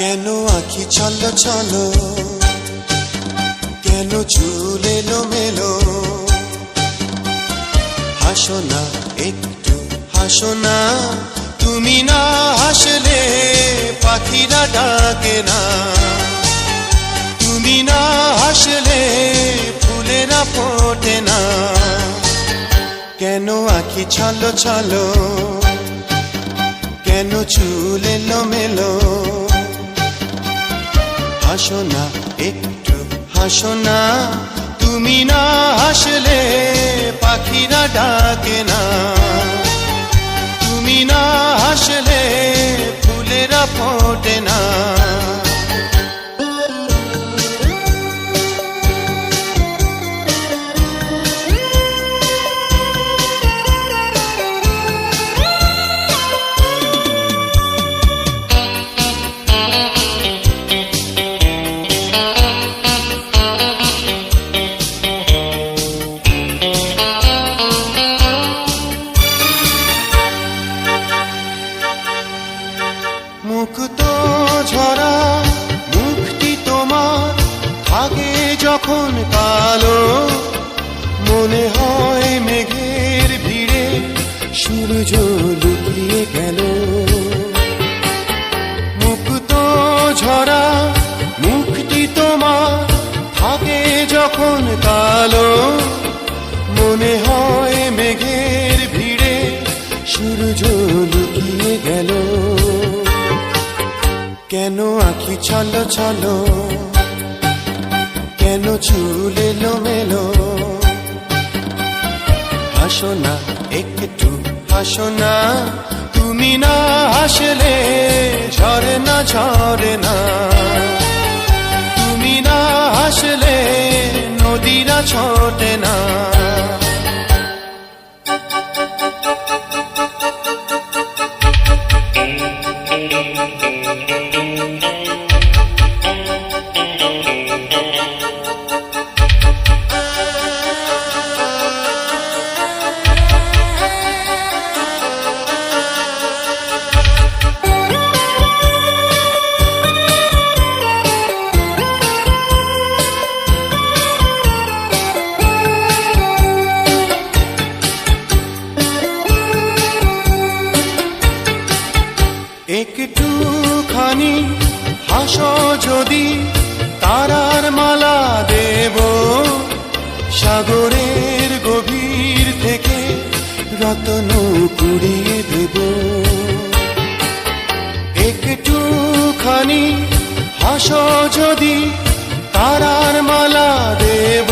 কেন আঁখি ছলো ছলো, কেন চুল এলোমেলো, হাসো না একটু হাসো না, তুমি না হাসলে পাখিরা ডাকে না, তুমি না হাসলে ফুলেরা ফোটে না। কেন আঁখি ছলো ছলো, কেন চুল এলোমেলো, হাসো না একটু হাসো না, তুমি না হাসলে পাখিরা ডাকে না, তুমি না হাসলে ফুলেরা ফোটে না। মুখ তো ঝরা, মুখটি তোমার থাকে যখন কালো, মনে হয় মেঘের ভিড়ে সূর্য লুকিয়ে গেল। মুখ তো ঝরা, মুখটি তোমার থাকে যখন কালো, মনে হয় মেঘের ভিড়ে সূর্য লুকিয়ে গেল। কেন আঁখি ছলো ছলো, কেন চুল এলোমেলো, হাসো না একটু হাসো না, তুমি না হাসলে ঝরে না ঝরে না, তুমি না হাসলে নদীরা ছোটে না। একটুখানি হাসো যদি, তারার মালা দেব, সাগরের গভীর থেকে রত্ন কুড়িয়ে দেব। একটুখানি হাসো যদি, তারার মালা দেব,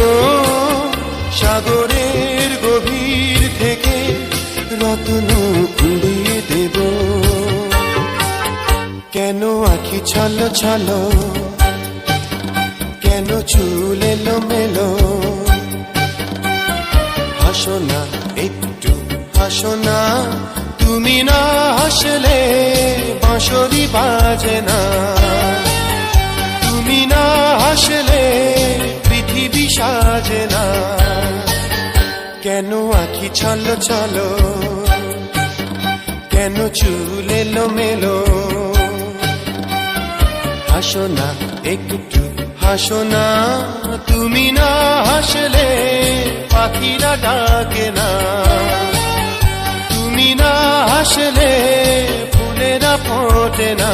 সাগরের গভীর থেকে রত্ন কুড়িয়ে দেব। কেন আঁখি ছলো ছলো, কেন চুল এলোমেলো, হাসো না একটু হাসো না, তুমি না হাসলে বাঁশরি বাজে না, তুমি না হাসলে পৃথিবী সাজে না। কেন আঁখি ছলো ছলো, কেন চুল এলোমেলো, হাসো না একটু হাসো না, তুমি না হাসলে পাখিরা ডাকে না, তুমি না হাসলে ফুলেরা ফোটে না।